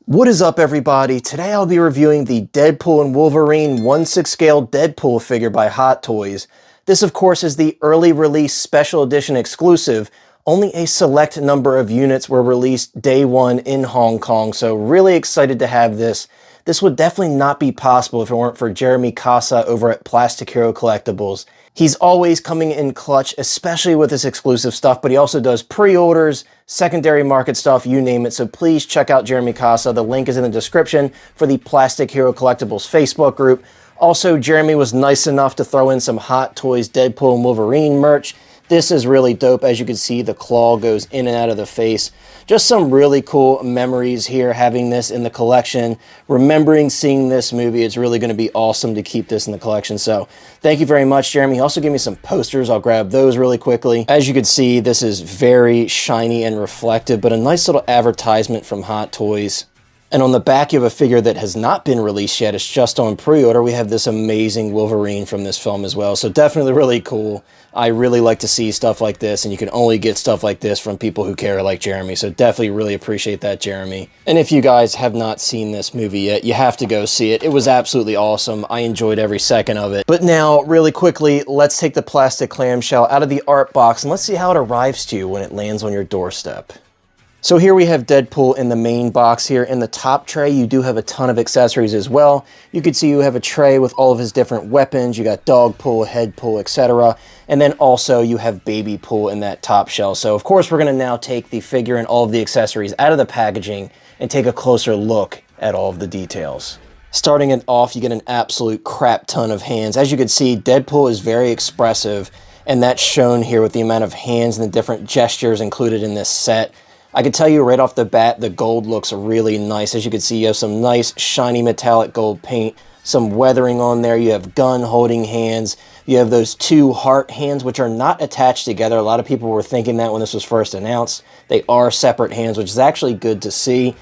What is up, everybody? Today I'll be reviewing the Deadpool and Wolverine 1/6 scale Deadpool figure by Hot Toys. This, of course, is the early release special edition exclusive. Only a select number of units were released day one in Hong Kong, so really excited to have this. This would definitely not be possible if it weren't for Jeremy Casa over at Plastic Hero Collectibles. He's always coming in clutch, especially with this exclusive stuff, but he also does pre-orders, secondary market stuff, you name it. So please check out Jeremy Casa. The link is in the description for the Plastic Hero Collectibles Facebook group. Also, Jeremy was nice enough to throw in some Hot Toys Deadpool and Wolverine merch. This is really dope. As you can see, the claw goes in and out of the face. Just some really cool memories here having this in the collection. Remembering seeing this movie, it's really going to be awesome to keep this in the collection. So thank you very much, Jeremy. He also gave me some posters. I'll grab those really quickly. As you can see, this is very shiny and reflective, but a nice little advertisement from Hot Toys. And on the back, you have a figure that has not been released yet. It's just on pre-order. We have this amazing Wolverine from this film as well. So definitely really cool. I really like to see stuff like this, and you can only get stuff like this from people who care like Jeremy. So definitely really appreciate that, Jeremy. And if you guys have not seen this movie yet, you have to go see it. It was absolutely awesome. I enjoyed every second of it. But now, really quickly, let's take the plastic clamshell out of the art box, and let's see how it arrives to you when it lands on your doorstep. So here we have Deadpool in the main box here. In the top tray, you do have a ton of accessories as well. You can see you have a tray with all of his different weapons. You got Dogpool, Headpool, etc. And then also you have Babypool in that top shell. So of course we're going to now take the figure and all of the accessories out of the packaging and take a closer look at all of the details. Starting it off, you get an absolute crap ton of hands. As you can see, Deadpool is very expressive, and that's shown here with the amount of hands and the different gestures included in this set. I can tell you right off the bat, the gold looks really nice. As you can see, you have some nice shiny metallic gold paint, some weathering on there. You have gun holding hands. You have those two heart hands, which are not attached together. A lot of people were thinking that when this was first announced. They are separate hands, which is actually good to see.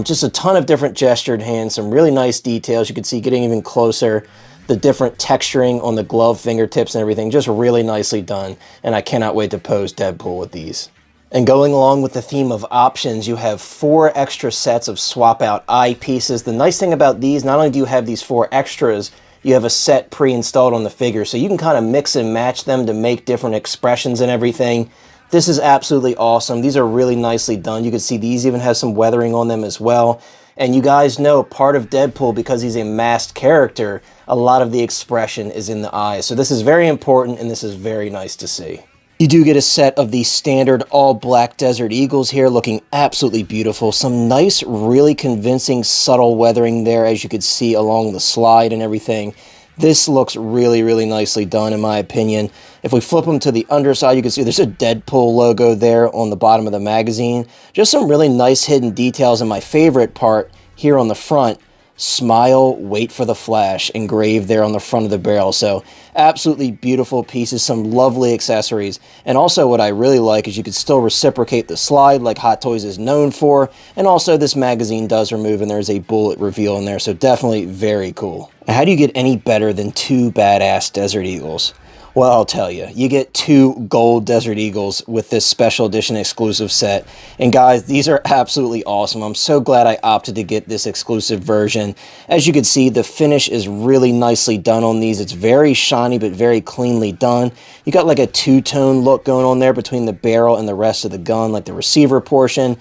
Just a ton of different gestured hands, some really nice details. You can see getting even closer, the different texturing on the glove fingertips and everything, just really nicely done. And I cannot wait to pose Deadpool with these. And going along with the theme of options, you have 4 extra sets of swap out eye pieces. The nice thing about these, not only do you have these 4 extras, you have a set pre-installed on the figure, so you can kind of mix and match them to make different expressions and everything. This is absolutely awesome. These are really nicely done. You can see these even have some weathering on them as well. And you guys know part of Deadpool, because he's a masked character, a lot of the expression is in the eyes. So this is very important, and this is very nice to see. You do get a set of the standard all-black Desert Eagles here, looking absolutely beautiful. Some nice, really convincing, subtle weathering there, as you could see along the slide and everything. This looks really, really nicely done, in my opinion. If we flip them to the underside, you can see there's a Deadpool logo there on the bottom of the magazine. Just some really nice hidden details, and my favorite part here on the front, "Smile, wait for the flash," engraved there on the front of the barrel. So absolutely beautiful pieces, some lovely accessories. And also what I really like is you can still reciprocate the slide like Hot Toys is known for. And also this magazine does remove, and there's a bullet reveal in there. So definitely very cool. How do you get any better than 2 badass Desert Eagles? Well, I'll tell you, you get 2 gold Desert Eagles with this special edition exclusive set. And guys, these are absolutely awesome. I'm so glad I opted to get this exclusive version. As you can see, the finish is really nicely done on these. It's very shiny, but very cleanly done. You got like a two-tone look going on there between the barrel and the rest of the gun, like the receiver portion.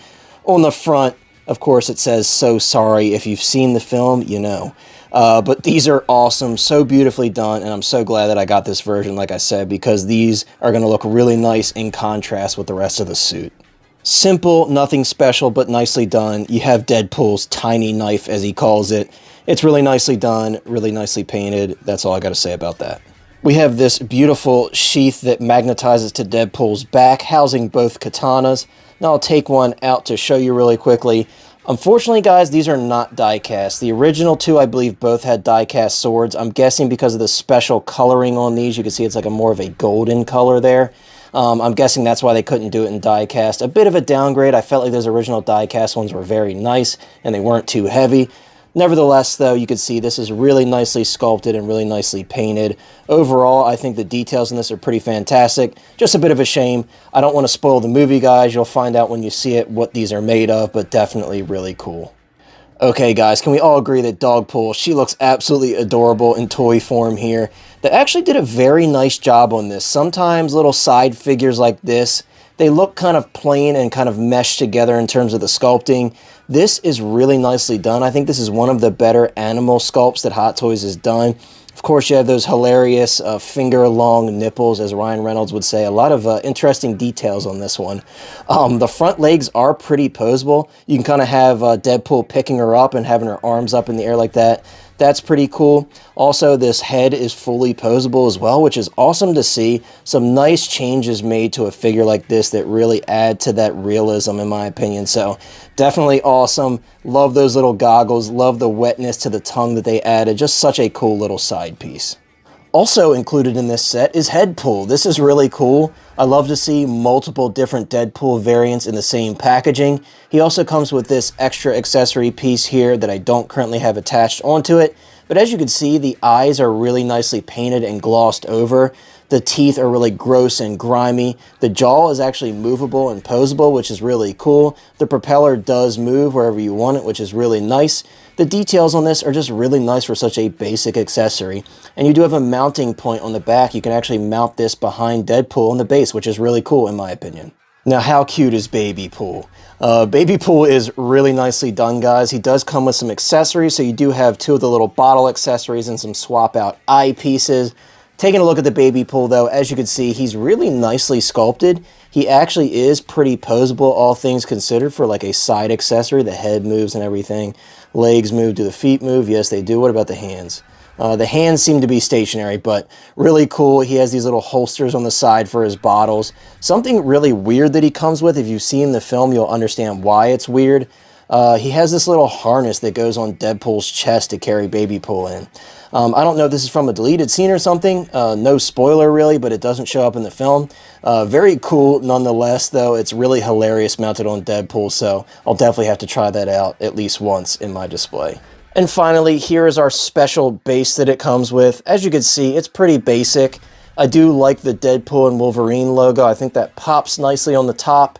On the front, of course, it says "So sorry." If you've seen the film, you know. But these are awesome, so beautifully done, and I'm so glad that I got this version, like I said, because these are going to look really nice in contrast with the rest of the suit. Simple, nothing special, but nicely done. You have Deadpool's tiny knife, as he calls it. It's really nicely done, really nicely painted. That's all I got to say about that. We have this beautiful sheath that magnetizes to Deadpool's back, housing both katanas. Now I'll take one out to show you really quickly. Unfortunately, guys, these are not die-cast. The original 2, I believe, both had die-cast swords. I'm guessing because of the special coloring on these, you can see it's like a more of a golden color there. I'm guessing that's why they couldn't do it in die-cast. A bit of a downgrade. I felt like those original die-cast ones were very nice, and they weren't too heavy. Nevertheless, though, you can see this is really nicely sculpted and really nicely painted. Overall, I think the details in this are pretty fantastic. Just a bit of a shame. I don't want to spoil the movie, guys. You'll find out when you see it what these are made of, but definitely really cool. Okay guys, can we all agree that Dogpool, she looks absolutely adorable in toy form here. They actually did a very nice job on this. Sometimes little side figures like this, they look kind of plain and kind of meshed together in terms of the sculpting. This is really nicely done. I think this is one of the better animal sculpts that Hot Toys has done. Of course, you have those hilarious finger-long nipples, as Ryan Reynolds would say. A lot of interesting details on this one. The front legs are pretty poseable. You can kind of have Deadpool picking her up and having her arms up in the air like that. That's pretty cool. Also, this head is fully poseable as well, which is awesome to see. Some nice changes made to a figure like this that really add to that realism, in my opinion. So, definitely awesome. Love those little goggles. Love the wetness to the tongue that they added. Just such a cool little side piece. Also included in this set is Headpool. This is really cool. I love to see multiple different Deadpool variants in the same packaging. He also comes with this extra accessory piece here that I don't currently have attached onto it. But as you can see, the eyes are really nicely painted and glossed over. The teeth are really gross and grimy. The jaw is actually movable and posable, which is really cool. The propeller does move wherever you want it, which is really nice. The details on this are just really nice for such a basic accessory. And you do have a mounting point on the back. You can actually mount this behind Deadpool on the base, which is really cool in my opinion. Now, how cute is Baby Pool? Baby Pool is really nicely done, guys. He does come with some accessories, so you do have two of the little bottle accessories and some swap out eye pieces. Taking a look at the Baby Pool, though, as you can see, he's really nicely sculpted. He actually is pretty poseable, all things considered, for like a side accessory. The head moves and everything. Legs move. Do the feet move? Yes, they do. What about the hands? The hands seem to be stationary, but really cool. He has these little holsters on the side for his bottles. Something really weird that he comes with, if you've seen the film, you'll understand why it's weird. He has this little harness that goes on Deadpool's chest to carry Baby Pool in. I don't know if this is from a deleted scene or something. No spoiler really, but it doesn't show up in the film. Very cool nonetheless, though. It's really hilarious mounted on Deadpool, so I'll definitely have to try that out at least once in my display. And finally, here is our special base that it comes with. As you can see, it's pretty basic. I do like the Deadpool and Wolverine logo. I think that pops nicely on the top.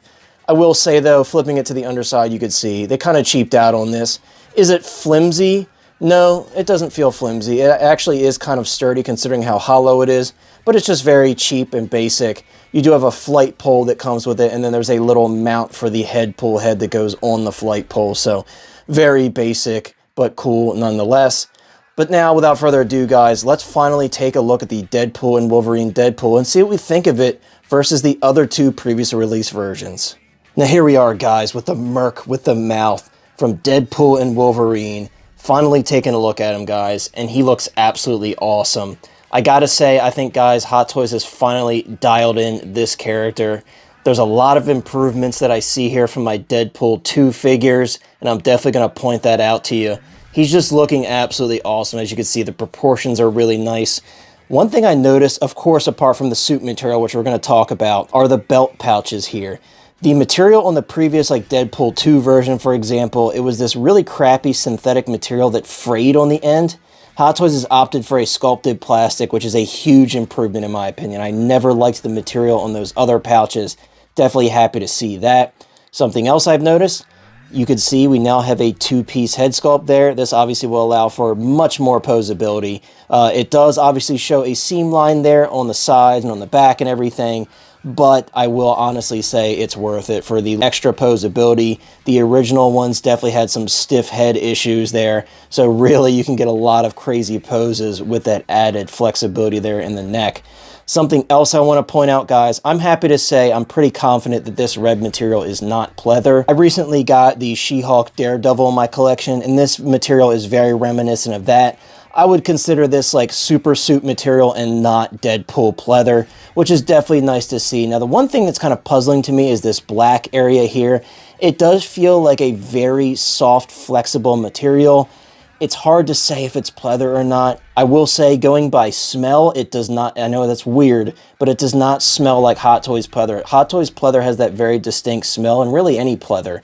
I will say, though, flipping it to the underside, you could see they kind of cheaped out on this. Is it flimsy? No, it doesn't feel flimsy. It actually is kind of sturdy considering how hollow it is, but it's just very cheap and basic. You do have a flight pole that comes with it, and then there's a little mount for the Headpool head that goes on the flight pole, so very basic, but cool nonetheless. But now, without further ado, guys, let's finally take a look at the Deadpool and Wolverine Deadpool and see what we think of it versus the other two previous release versions. Now here we are, guys, with the Merc with the mouth from Deadpool and Wolverine. Finally taking a look at him, guys, and he looks absolutely awesome. I gotta say, I think, guys, Hot Toys has finally dialed in this character. There's a lot of improvements that I see here from my Deadpool 2 figures, and I'm definitely going to point that out to you. He's just looking absolutely awesome. As you can see, the proportions are really nice. One thing I noticed, of course, apart from the suit material, which we're going to talk about, are the belt pouches here. The material on the previous, like, Deadpool 2 version, for example, it was this really crappy synthetic material that frayed on the end. Hot Toys has opted for a sculpted plastic, which is a huge improvement in my opinion. I never liked the material on those other pouches. Definitely happy to see that. Something else I've noticed, you can see we now have a two-piece head sculpt there. This obviously will allow for much more posability. It does obviously show a seam line there on the sides and on the back and everything, but I will honestly say it's worth it for the extra posability. The original ones definitely had some stiff head issues there, so really you can get a lot of crazy poses with that added flexibility there in the neck. Something else I want to point out, guys, I'm happy to say I'm pretty confident that this red material is not pleather. I recently got the She-Hulk Daredevil in my collection, and this material is very reminiscent of that. I would consider this like super suit material and not Deadpool pleather, which is definitely nice to see. Now, the one thing that's kind of puzzling to me is this black area here. It does feel like a very soft, flexible material. It's hard to say if it's pleather or not. I will say, going by smell, it does not, I know that's weird, but it does not smell like Hot Toys pleather. Hot Toys pleather has that very distinct smell, and really any pleather.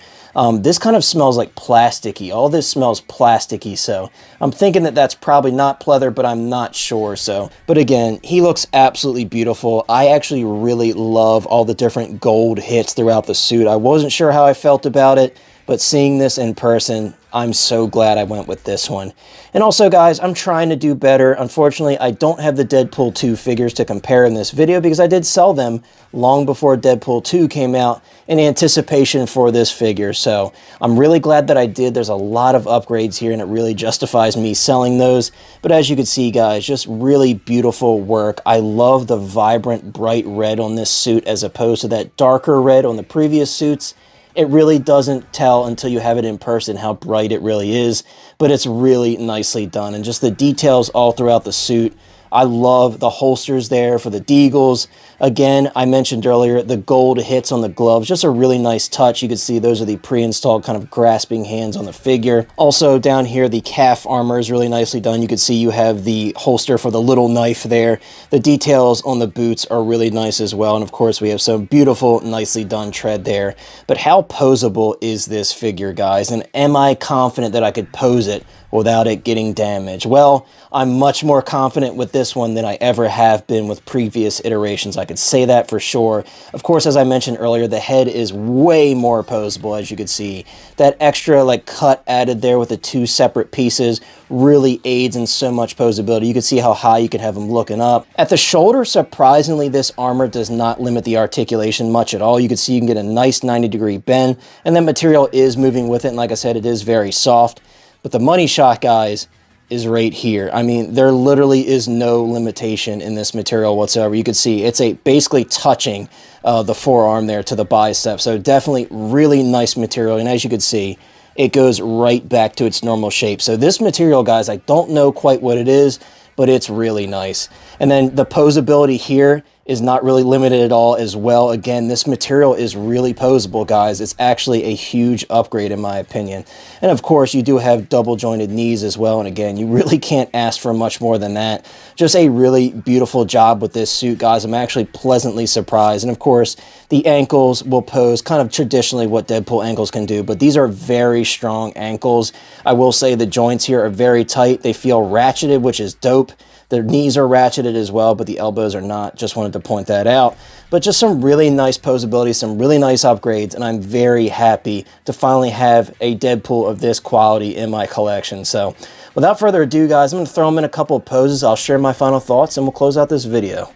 This kind of smells like plasticky. All this smells plasticky, so I'm thinking that that's probably not pleather, but I'm not sure, so. But again, he looks absolutely beautiful. I actually really love all the different gold hits throughout the suit. I wasn't sure how I felt about it, but seeing this in person, I'm so glad I went with this one. And also, guys, I'm trying to do better. Unfortunately, I don't have the Deadpool 2 figures to compare in this video because I did sell them long before Deadpool 2 came out in anticipation for this figure. So I'm really glad that I did. There's a lot of upgrades here and it really justifies me selling those. But as you can see, guys, just really beautiful work. I love the vibrant, bright red on this suit as opposed to that darker red on the previous suits. It really doesn't tell until you have it in person how bright it really is, but it's really nicely done. And just the details all throughout the suit. I love the holsters there for the deagles. Again, I mentioned earlier, the gold hits on the gloves, just a really nice touch. You can see those are the pre-installed kind of grasping hands on the figure. Also down here, the calf armor is really nicely done. You can see you have the holster for the little knife there. The details on the boots are really nice as well. And of course, we have some beautiful, nicely done tread there. But how posable is this figure, guys? And am I confident that I could pose it without it getting damaged? Well, I'm much more confident with this one than I ever have been with previous iterations. I could say that for sure. Of course, as I mentioned earlier, the head is way more posable, as you can see. That extra like cut added there with the two separate pieces really aids in so much posability. You can see how high you can have them looking up. At the shoulder, surprisingly, this armor does not limit the articulation much at all. You can see you can get a nice 90-degree bend, and that material is moving with it. And like I said, it is very soft. But the money shot, guys, is right here. I mean, there literally is no limitation in this material whatsoever. You can see it's basically touching the forearm there to the bicep. So definitely really nice material. And as you can see, it goes right back to its normal shape. So this material, guys, I don't know quite what it is, but it's really nice. And then the posability here is not really limited at all as well. Again, this material is really posable, guys. It's actually a huge upgrade in my opinion. And of course, you do have double jointed knees as well. And again, you really can't ask for much more than that. Just a really beautiful job with this suit, guys. I'm actually pleasantly surprised. And of course, the ankles will pose kind of traditionally what Deadpool ankles can do, but these are very strong ankles. I will say the joints here are very tight. They feel ratcheted, which is dope. Their knees are ratcheted as well, but the elbows are not. Just wanted to point that out. But just some really nice posability, some really nice upgrades, and I'm very happy to finally have a Deadpool of this quality in my collection. So without further ado, guys, I'm going to throw them in a couple of poses. I'll share my final thoughts, and we'll close out this video.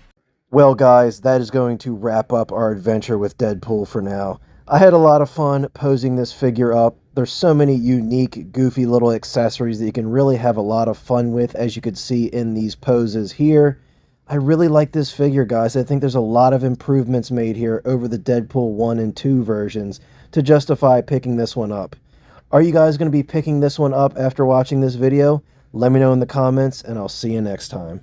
Well, guys, that is going to wrap up our adventure with Deadpool for now. I had a lot of fun posing this figure up. There's so many unique, goofy little accessories that you can really have a lot of fun with, as you could see in these poses here. I really like this figure, guys. I think there's a lot of improvements made here over the Deadpool 1 and 2 versions to justify picking this one up. Are you guys going to be picking this one up after watching this video? Let me know in the comments, and I'll see you next time.